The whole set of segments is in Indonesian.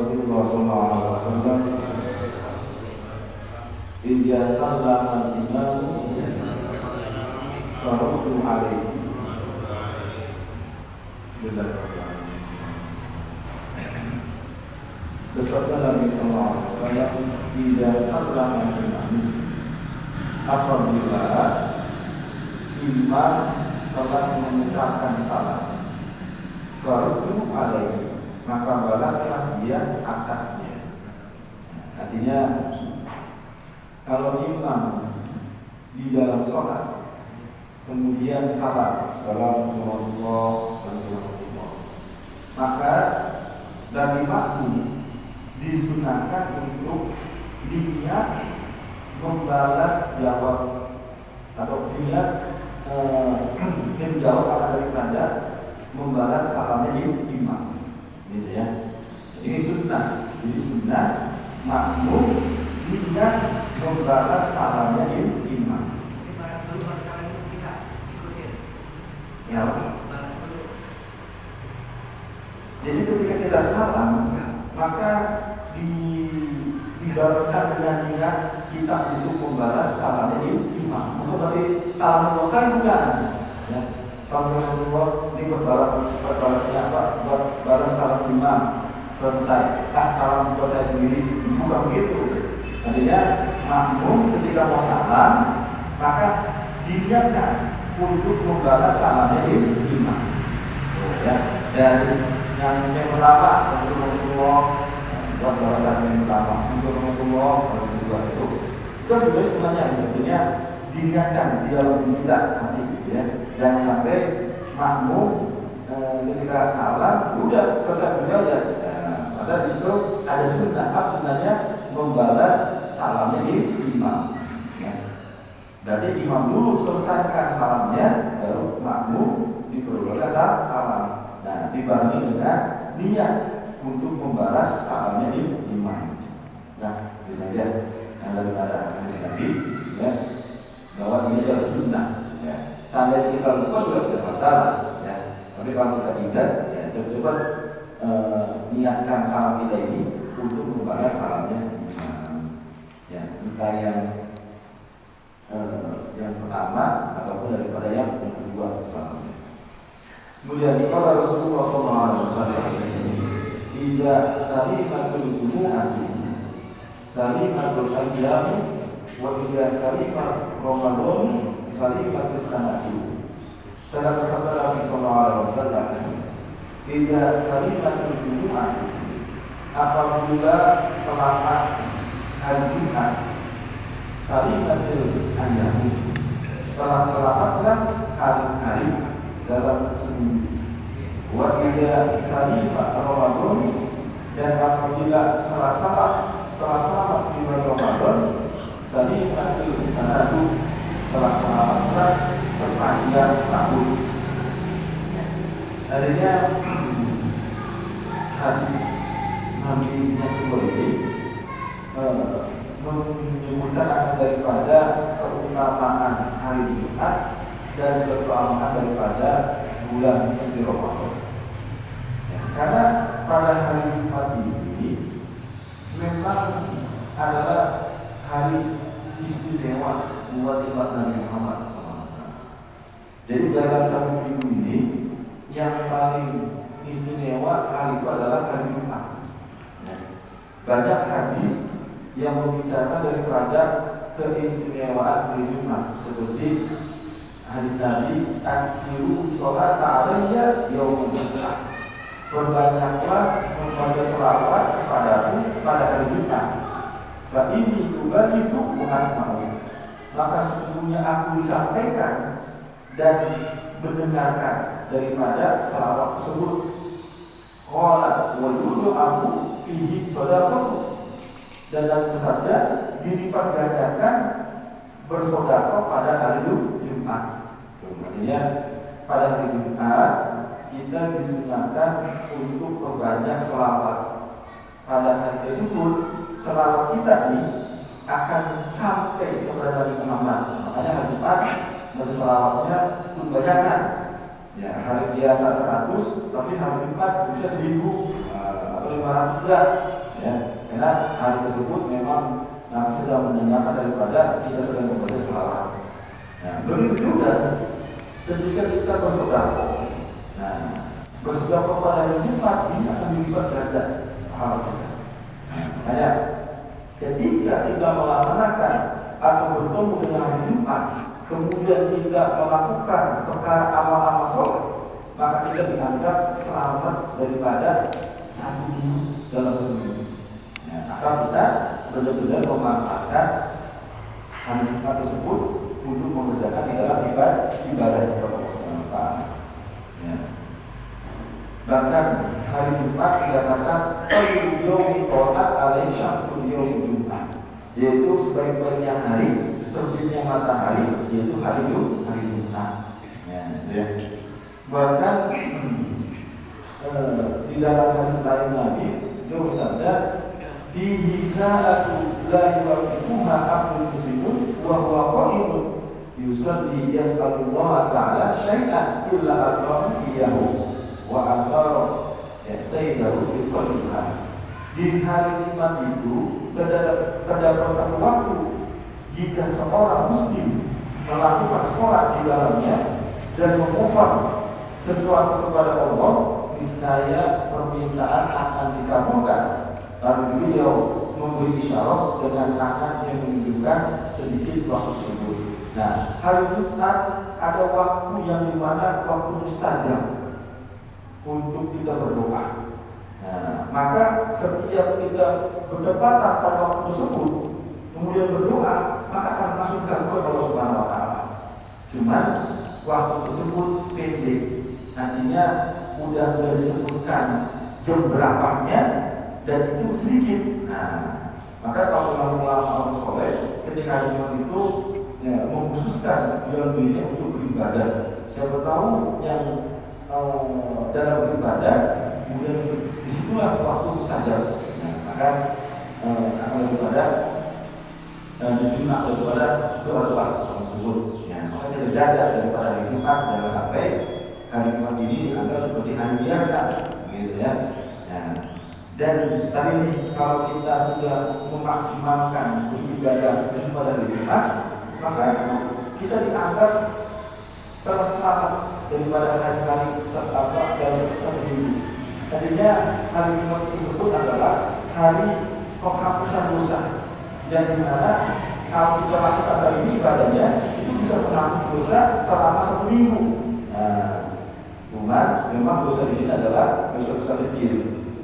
Rasulullah SAW idza sallama al-imam faruddu alaihi. Bersabda Nabi SAW, idza sallama al-imam, apabila imam telah mengucapkan salam, faruddu alaihi, maka balaslah dia atasnya. Artinya kalau imam di dalam sholat kemudian salam, assalamualaikum warahmatullahi, maka bagi makmum disunahkan untuk niat membalas jawab atau niat menjawab daripada membalas salamnya imam, gitu ya. Ini sunnah. Jadi sunnah makmum niat membalas salamnya imam. Ya. Jadi ketika kita salam, maka dibarenkan dengan niat kita untuk membalas salamnya imam. Bukan berarti salam bukan, ya. Salam ini berbalasnya apa? Balas salam imam selesai. Salam buat saya sendiri, bukan begitu. Artinya makmum ketika mau salam, maka diniatkan untuk membalas salamnya imam. Ya. Dan yang pertama, Assalamualaikum, buat balasan yang pertama, Assalamualaikum, itu juga sebenarnya artinya diniatkan di dalam kita hati, ya. Jangan sampai makmum ketika salam udah selesai juga ya. Padahal di situ ada sunnahnya membalas salamnya imam. Ya. Berarti imam dulu selesaikan salamnya, baru makmum diperbolehkan salam. Nah, dibarengi dengan niat untuk membalas salamnya imam. Nah, itu saja yang daripada hadis Nabi, ya, bahwa ini adalah sunnah. Ya. Seandainya kita lupa juga tidak masalah. Ya. Tapi kalau kita ingat, ya, coba niatkan salam kita ini untuk membalas salamnya imam. Ya, entah yang pertama ataupun daripada yang kedua salamnya. Kemudian kalau Rasulullah SAW, tidak salimatul jumu'ati, salimatul ayyam, wa tidak salimat Ramadan, salimatul sanatu. Telah bersabda Nabi SAW, tidak salimatul jumu'ati, apabila selamat hari Jumat, salimatul ayyam, telah selamatlah hari-hari dalam seminggu. Wa idza salima Ramadan, dan apabila telah selamat di bulan Ramadan, salimatul sanatu, telah selamatlah sepanjang tahun. Artinya hadis Nabi yang kedua ini menyebutkan akan daripada keutamaan hari Jumat dan keutamaan daripada bulan suci Ramadan. Ya, karena pada hari Jumat ini memang adalah hari istimewa buat umat Nabi Muhammad SAW. Jadi dalam satu minggu ini yang paling istimewa hari itu adalah hari Jumat. Ya. Banyak hadis yang membicarakan daripada keistimewaan hari Jumat, seperti hadis Nabi, aksiru sholat alayya yaumul Jumat, berbanyaklah membaca selawat kepadaku pada hari Jumat. Fa ini ubadiku asma'u, maka sesungguhnya aku disampaikan dan mendengarkan daripada selawat tersebut. Qala wa yu'afu fihi shadaqatu, dan dalam bersabda dilipat gandakan bersedekah pada hari Jumat. Artinya pada hari Jumat kita disunahkan untuk berbanyak selawat. Pada hari tersebut selawat kita ini akan sampai kepada Nabi Muhammad. Makanya hari Jumat berselawatnya kebanyakan. Ya, hari biasa 100, tapi hari Jumat bisa 1000 atau 500 sudah, ya, karena hari tersebut memang sedang mendengarkan daripada kita sedang membaca selawat. Nah, begitu juga ketika kita bersedekah. Nah, bersedekah pada hari Jumat ini akan dilipat ganda pahala kita. Makanya ketika kita melaksanakan atau bertemu dengan hari Jumat, kemudian kita melakukan perkara amal-amal soleh, maka kita dianggap selamat daripada satu minggu dalam minggu. Asal kita benar-benar memanfaatkan hari Jumat tersebut untuk mengerjakan di dalam ibadah kepada Allah Subhanahu wa Ta'ala. Ya. Bahkan hari Jumat dikatakan sayyidul yaumi qalat alaihi syamsul yaumi Jumat, yaitu sebaik-baiknya hari, terbitnya matahari, yaitu hari Jumat. Ya. Bahkan di dalam hadis lain Nabi beliau bersabda, fihi sa'atu la yuwafiquha abdul muslimun wa huwa qa'imun yusalli yas'alullah ta'ala syai'an illa aqama iyahu wa asara sayyidahu bi qalbiha. Di hari Jumat itu terdapat satu waktu jika seorang muslim melakukan sholat di dalamnya dan memohon sesuatu kepada Allah, niscaya permintaan akan dikabulkan. Lalu beliau memberi isyarat dengan tangan yang menunjukkan sedikit waktu tersebut. Nah, hari Jumat ada waktu yang dimana waktu mustajab untuk kita berdoa. Nah, maka setiap kita berdepatan pada waktu tersebut, kemudian berdoa, maka akan masuk ke Allah Subhanahu wa Ta'ala. Cuman waktu tersebut pendek. Nantinya udah disebutkan jam berapanya dan itu sedikit. Nah, maka kalau ulama soleh ketika Jumat itu ya, mengkhususkan bulan ini untuk beribadah. Siapa tahu yang dalam beribadah kemudian disitulah waktu saja. Nah, maka akan beribadah dan Jumat daripada doa tersebut. Ya, maka kita jaga daripada hari Jumat jangan sampai hari Jumat ini dianggap seperti hari biasa, gitu ya. Nah, dan tadi nih kalau kita sudah memaksimalkan beribadah pada hari Jumat, maka kita dianggap telah selamat daripada hari-hari dalam satu minggu. Tadinya hari Jumat tersebut adalah hari penghapusan dosa, yang dimana kalau kita lakukan hari ini ibadahnya itu bisa menghapus dosa selama satu minggu. Nah, cuman memang dosa di sini adalah dosa-dosa kecil,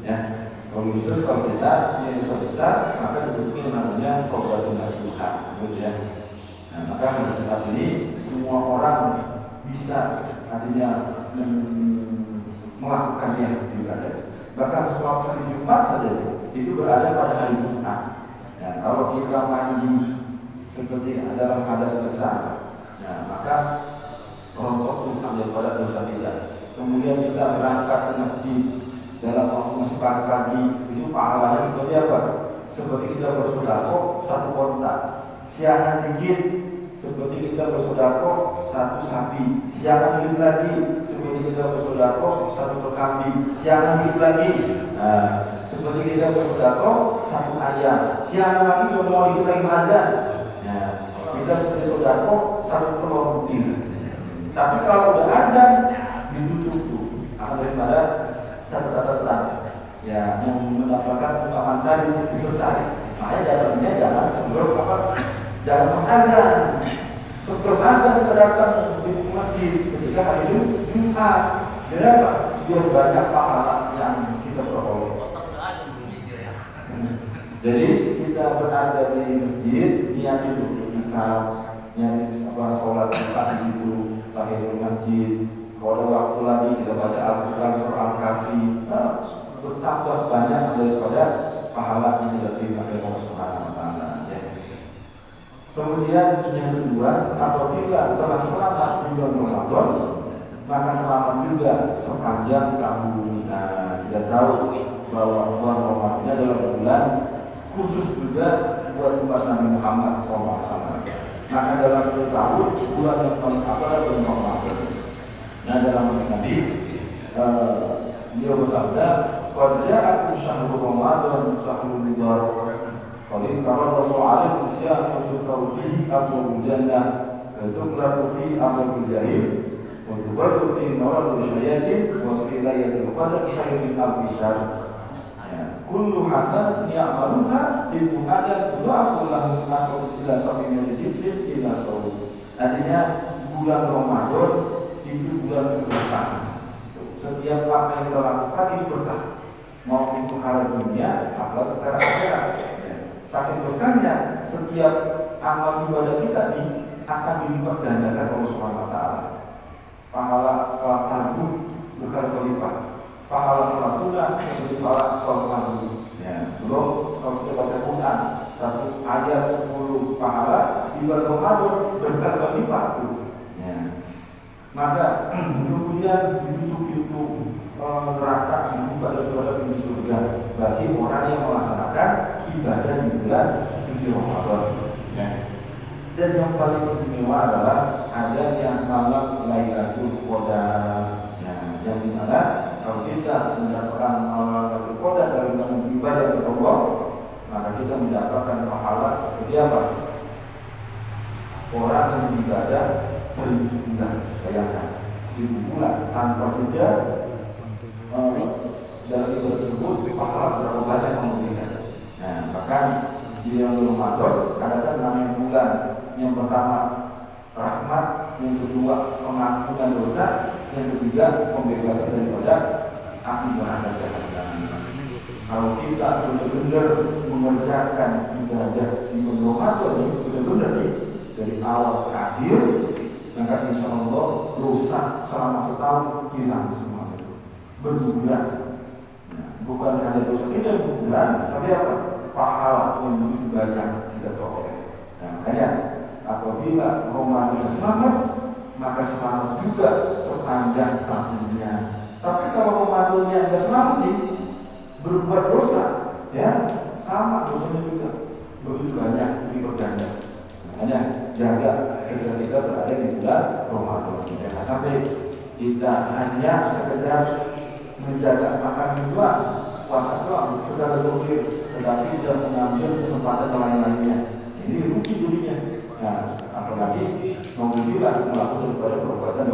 ya. Kalau kita yang dosa besar, maka bentuknya namanya taubatun nasuha, gitu ya. Nah, maka hari Jumat ini semua orang bisa artinya melakukannya ibadah. Bahkan sholat hari Jumat saja itu berada pada hari Jumat. Nah, kalau kita mandi seperti dalam hadas besar, nah, maka rontok Tuhan daripada dosa kita. Kemudian kita berangkat ke masjid dalam waktu masih pagi-pagi, itu pahalanya seperti apa? Seperti kita bersedekah satu kontak. Siangan dikit seperti kita bersedekah satu sapi. Siangan dikit lagi seperti kita bersedekah satu kambing. Siangan dikit lagi seperti kita bersedekah satu ayam. Siangan lagi kalau mau dikit lagi azan. Nah, kita seperti sedekah satu telur butir. Tapi kalau udah azan ditutup tuh akan daripada catatan ya yang mendapatkan umpamaan tadi itu selesai. Makanya dalamnya jangan sebelum jangan pas azan. Sebelum azan kita datang di masjid ketika hari Jumat. Kenapa? Biar banyak pahala yang kita peroleh. Jadi kita berada di masjid, niat itu ikrar, niat sholat di situ, tahiyyatul masjid. Kalau ada waktu lagi kita baca Al-Quran surah Al-Kahfi, bertambah banyak daripada pahala yang kita terima dari Allah Subhanahu wa Ta'ala. Ya. Kemudian yang kedua, apabila telah selamat di bulan Ramadan, maka selamat juga sepanjang tahun. Nah, kita tahu bahwa bulan Ramadan ini adalah bulan khusus juga buat umat Nabi Muhammad SAW. Maka dalam satu tahun bulan yang paling adalah bulan Ramadan. Nah, dalam hadis Nabi beliau bersabda, qad ja'akum syahrul ramadan syahrul mubarak qad taradallahu 'alaikum siyamatu tawfihi abwabul jannah tuqlatu fi abwabil jahil wa tubarru fi nawadul syayatin wa fi laylatil qadr khairun min alfi syahr. Kullu hasan ya'maluha ibnu adam du'afu lahu asru ila sabina jifrin ila sawu. Artinya bulan Ramadan itu bulan berkah. Setiap apa yang kita lakukan ini berkah. Mau itu perkara dunia atau perkara akhirat. Saking berkahnya setiap amal ibadah kita ini akan dilipat gandakan oleh Subhanahu wa taala. Pahala salat fardu berkali-lipat. Pahala salat sunnah seperti pahala salat fardu. Belum kalau kita baca Quran satu ayat 10 pahala di bulan Ramadan berkali-lipat tuh. Maka kemudian pintu-pintu neraka dibuka daripada pintu surga bagi orang yang melaksanakan ibadah di bulan suci Ramadan. Dan yang paling istimewa adalah adanya malam Lailatul Qadar. Yang dimana kalau kita mendapatkan malam Lailatul Qadar dari ibadah kepada Allah, maka kita mendapatkan pahala seperti apa? Orang yang beribadah 1000 bulan, bayangkan 1000 bulan tanpa jeda dalam ibadah tersebut pahala berapa banyak yang memberikan. Bahkan di Ramadan kadang-kadang namanya bulan yang pertama rahmat, yang kedua pengampunan dosa, yang ketiga pembebasan daripada api neraka jahanam. Kalau kita benar-benar mengerjakan ibadah di bulan Ramadan ini benar-benar dari awal ke akhir, maka insya Allah dosa selama setahun hilang semua. Berguguran. Bukan hanya dosa kita berguguran, tapi apa? Pahala yang begitu banyak kita peroleh. Makanya apabila Ramadan selamat, maka selamat juga sepanjang tahunnya. Tapi kalau Ramadannya tidak selamat nih, berbuat dosa, ya sama dosanya juga begitu banyak berganda. Makanya jaga ketika kita berada di bulan Ramadan. Jangan sampai kita hanya sekedar menjaga makan doang, puasa doang, secara zahir, tetapi tidak mengambil kesempatan lain-lainnya. Ini rugi dirinya. Nah, apalagi mengujilah melakukan daripada perbuatan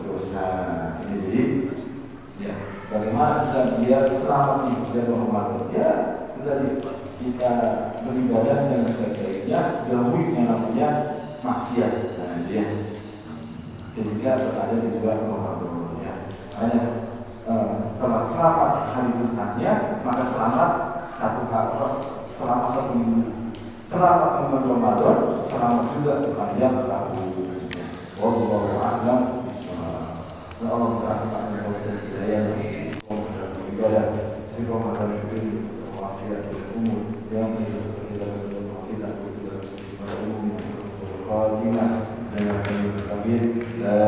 dosa. Ini jadi, ya, bagaimana kita biar selamat di bulan Ramadan? Ya, tadi kita beribadah dengan sebaik-baiknya, jauhi yang namanya maksiat. Nah, dia ketika berada di bulan Ramadan, ya, hanya setelah selamat hari Jumatnya, maka selamat selama 1 minggu. Selamat bulan Ramadan, selamat juga sepanjang tahun. Wallahu a'lam bishawab. Allah berkata kepada kita yang ibadah istiqomah dalam hidup, wafiyat umur yang kita sudah pada umumnya qadimah dengan kabir la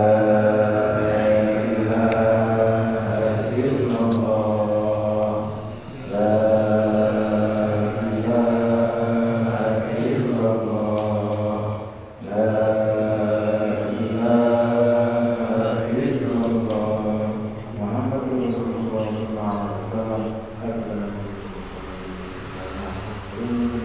Muhammad